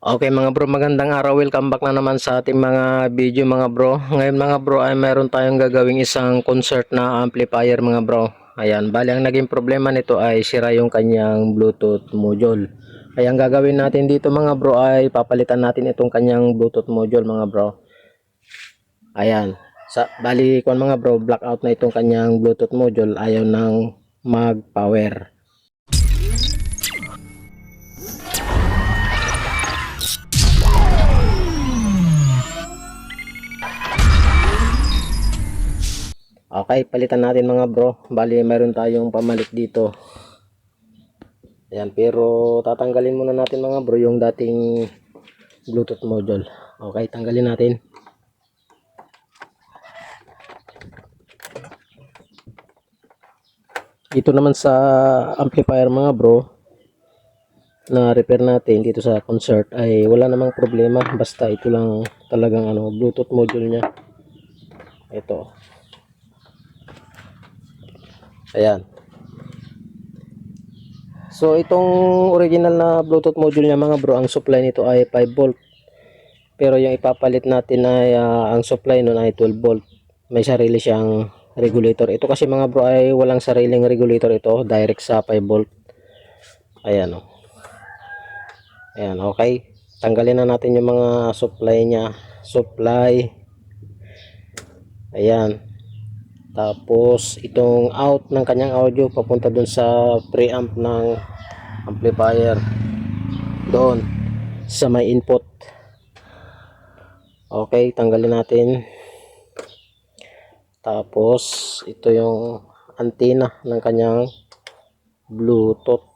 Okay mga bro, magandang araw. Welcome back na naman sa ating mga video mga bro. Ngayon mga bro ay mayroon tayong gagawing isang concert na amplifier mga bro. Ayan, bali ang naging problema nito ay sira yung kanyang Bluetooth module. Kaya ang gagawin natin dito mga bro ay papalitan natin itong kanyang Bluetooth module mga bro. Ayan, bali kung mga bro, blackout na itong kanyang Bluetooth module, ayaw nang mag-power. Okay, palitan natin mga bro. Bali, mayroon tayong pamalit dito. Ayan, pero tatanggalin muna natin mga bro yung dating Bluetooth module. Okay, tanggalin natin. Dito naman sa amplifier mga bro, na repair natin dito sa concert ay wala namang problema. Basta ito lang talagang Bluetooth module niya. Ito. Ayan. So itong original na Bluetooth module niya mga bro, ang supply nito ay 5 volt. Pero yung ipapalit natin ay ang supply nun ay 12 volt. May sarili siyang regulator. Ito kasi mga bro ay walang sariling regulator ito, direct sa 5 volt. Ayan o. Ayan, okay. Tanggalin na natin yung mga supply niya. Supply. Ayan. Tapos itong out ng kanyang audio papunta dun sa preamp ng amplifier. Doon sa may input. Okay, tanggalin natin. Tapos ito yung antenna ng kanyang Bluetooth.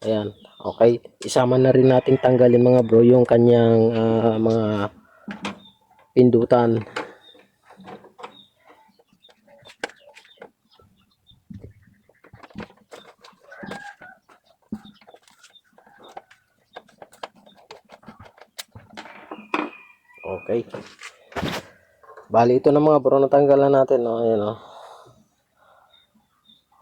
Ayan, okay. Isama na rin natin tanggalin mga bro yung kanyang mga pindutan. Okay. Bali ito na mga bro, natanggalan natin. Ayan o.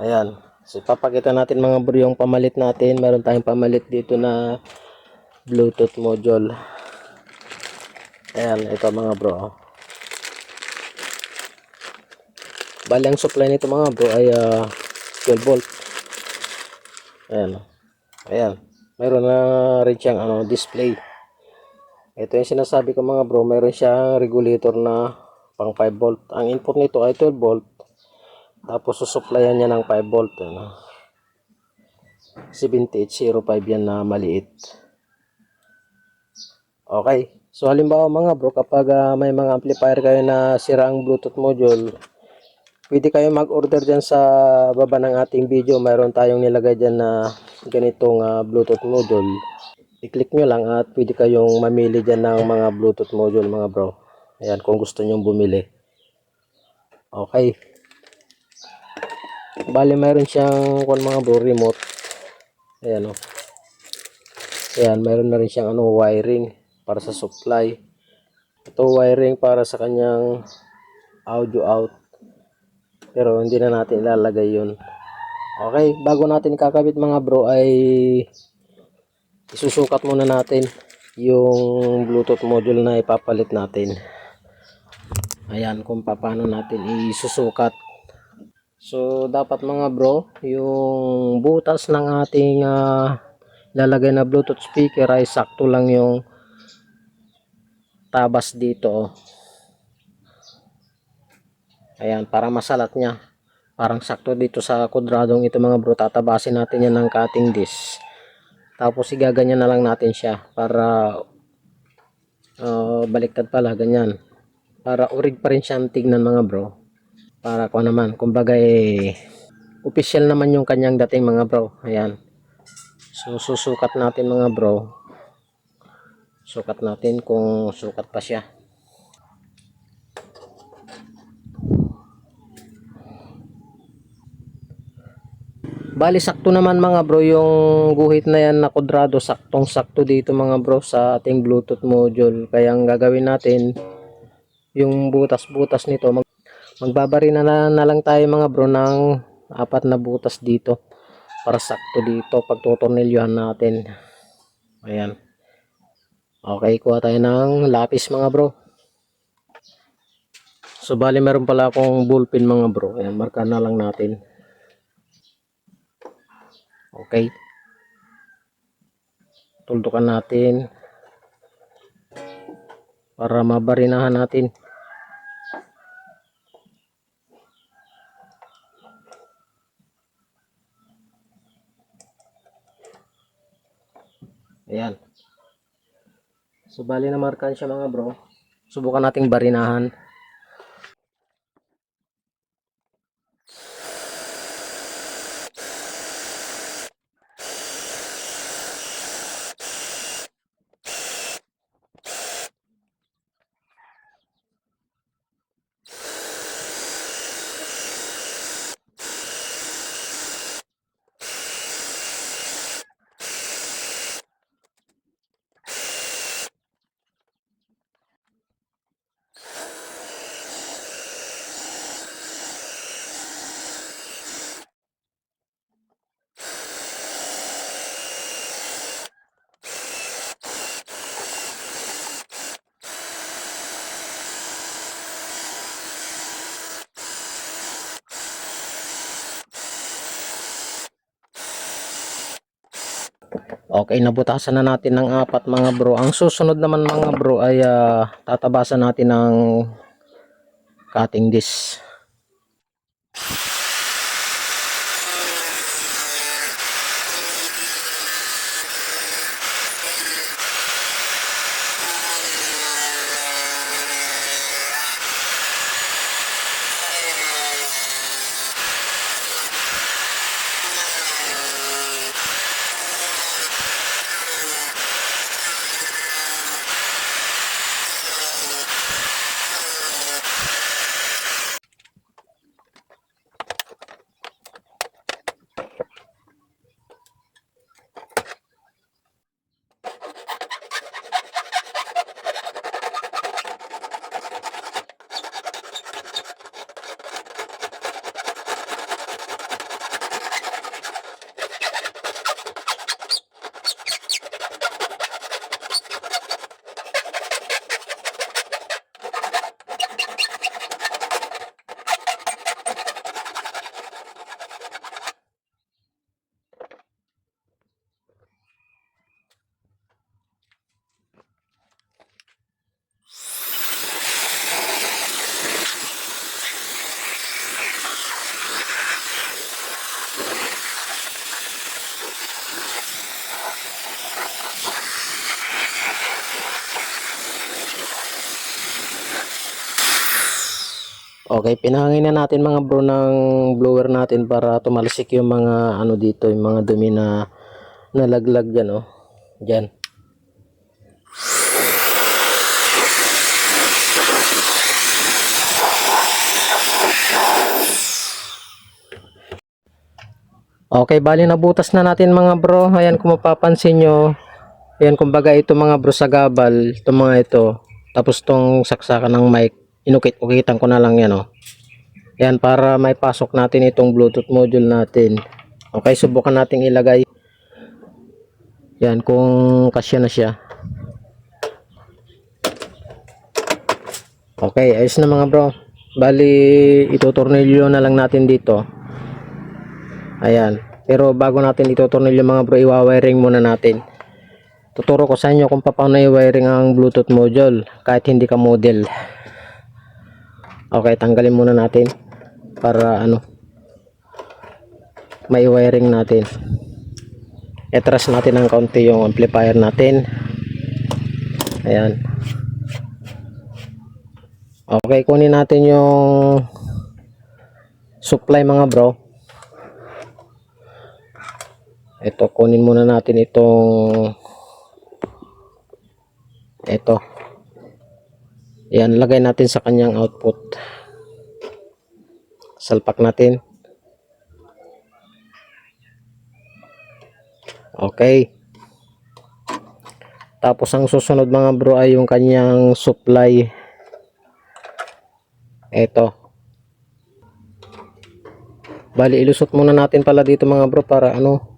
Ayan. So ipapakita natin mga bro yung pamalit natin. Meron tayong pamalit dito na Bluetooth module. Ayan, ito mga bro. Bali ang supply nito mga bro ay 12 volt. Ayan. Ayan. Mayroon na rin siyang display. Ito yung sinasabi ko mga bro, mayroon siyang regulator na pang 5 volt. Ang input nito ay 12 volt. Tapos susupplyan niya ng 5 volt. 7805 yan na maliit. Okay. So halimbawa mga bro, kapag may mga amplifier kayo na sira ang Bluetooth module, pwede kayo mag-order dyan sa baba ng ating video. Mayroon tayong nilagay dyan na ganitong Bluetooth module. I-click nyo lang at pwede kayong mamili dyan ng mga Bluetooth module mga bro. Ayan, kung gusto nyo bumili. Okay. Bali mayroon siyang mga bro, remote. Ayan o. Ayan, mayroon na rin siyang wiring para sa supply. Ito wiring para sa kanyang audio out. Pero hindi na natin ilalagay yun. Okay, bago natin kakabit mga bro ay isusukat muna natin yung Bluetooth module na ipapalit natin. Ayan kung paano natin isusukat. So dapat mga bro, yung butas ng ating lalagay na Bluetooth speaker ay sakto lang yung tabas dito. Ayan, para masalat niya. Parang sakto dito sa kwadradong ito mga bro. Tatabasin natin yan ng cutting disc. Tapos igaganyan na lang natin siya para baliktad pala, ganyan. Para urig pa rin siyang tignan mga bro. Para ko naman, kumbaga official naman yung kanyang dating mga bro. Ayan. So susukat natin mga bro. Sukat natin kung sukat pa siya. Bali sakto naman mga bro yung guhit na yan na kwadrado, saktong sakto dito mga bro sa ating Bluetooth module. Kaya ang gagawin natin, yung butas-butas nito, magbabari na lang tayo mga bro ng 4 na butas dito para sakto dito pag tutornilyohan natin. Ayan. Okay, kuha tayo ng lapis mga bro. So bali meron pala akong ballpen mga bro. Ayan, marka na lang natin. Okay. Tuldukan natin para mabarinahan natin. Ayan. So bali na markan siya mga bro. Subukan nating barinahan. Okay, nabutasan na natin ng 4 mga bro. Ang susunod naman mga bro ay tatabasan natin ng cutting disc. Okay, pinahangin na natin mga bro ng blower natin para tumalsik yung mga ano dito, yung mga dumi na nalaglag dyan, oh. Dyan. Okay, bali nabutas na natin mga bro. Ayan, kung mapapansin nyo, ayan, kumbaga ito mga bro sa gabal, ito mga ito. Tapos tong saksakan ng mic, inukit-ukitan ko na lang yan, oh. Ayan, para may pasok natin itong Bluetooth module natin. Okay, subukan nating ilagay. Yan, kung kasya na siya. Okay, ayos na mga bro. Bali, itutornilyo na lang natin dito. Ayan. Pero bago natin itutornilyo mga bro, iwawiring muna natin. Tuturo ko sa inyo kung paano i-wiring ang Bluetooth module kahit hindi ka model. Okay, tanggalin muna natin para ano, may wiring natin. I-trust natin ng kaunti yung amplifier natin. Ayan. Okay, kunin natin yung supply mga bro. Ito, kunin muna natin itong ito. Ayan, lagay natin sa kanyang output. Salpak natin. Okay. Tapos ang susunod mga bro ay yung kanyang supply. Ito. Bali, ilusot muna natin pala dito mga bro para ano,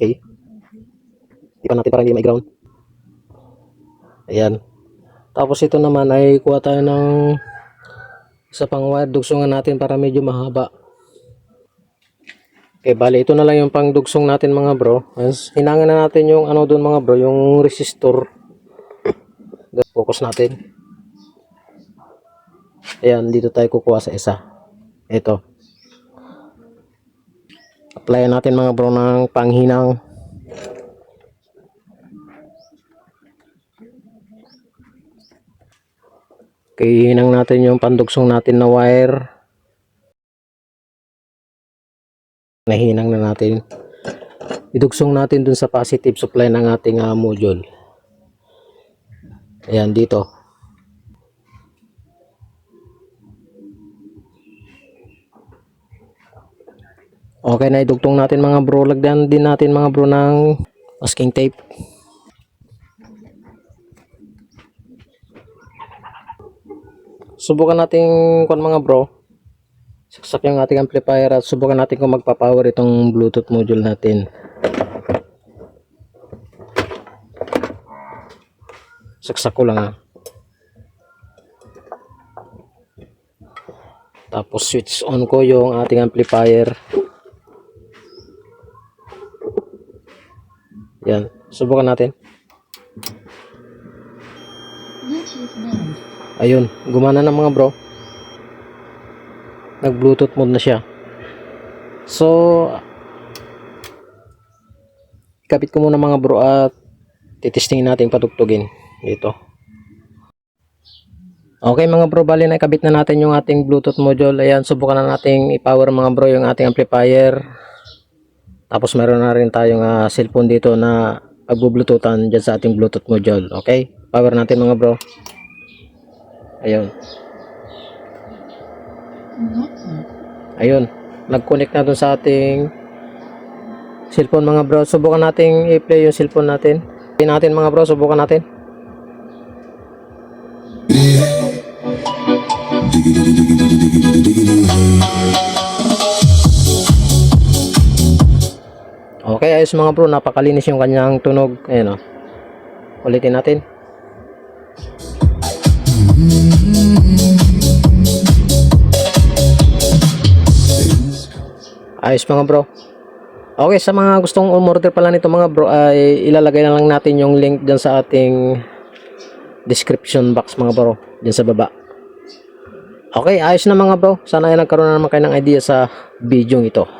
Okay. Ipan natin para hindi may ground. Ayan. Tapos ito naman ay kuha tayo ng isa pang wire. Dugsungan natin para medyo mahaba. Okay, bali ito na lang yung pangdugsong natin mga bro. Hinangan na natin yung ano doon mga bro, yung resistor. Focus natin. Ayan, dito tayo kukuha sa isa. Ito. Apply natin mga bro ng panghinang. Okay, hinang natin yung pandugsong natin na wire. Nahinang na natin. Idugsong natin dun sa positive supply ng ating module. Ayan, dito. Okay, na idugtong natin mga bro. Lagyan din natin mga bro ng masking tape. Subukan natin kung mga bro. Saksak yung ating amplifier at subukan natin kung magpa-power itong Bluetooth module natin. Saksak ko lang Tapos switch on ko yung ating amplifier. Yan, subukan natin. Ayun, gumana na mga bro. Nag Bluetooth mode na siya. So ikabit ko muna mga bro at titestingin natin patugtugin dito. Okay mga bro, bali na ikabit na natin yung ating Bluetooth module. Ayan, subukan na natin i-power mga bro yung ating amplifier. Tapos meron na rin tayong cellphone dito na pagbu-bluetoothan dyan sa ating Bluetooth module. Okay, power natin mga bro. Ayun. Ayun, nag-connect na dun sa ating cellphone mga bro. Subukan natin i-play yung cellphone natin. Play natin mga bro, subukan natin. Okay, ayos mga bro, napakalinis yung kanyang tunog. Ayun ulitin natin. Ayos mga bro. Okay, sa mga gustong umorder pala nito mga bro, ay ilalagay na lang natin yung link dyan sa ating description box mga bro, dyan sa baba. Okay, ayos na mga bro. Sana ay nagkaroon na naman kayo ng idea sa video ito.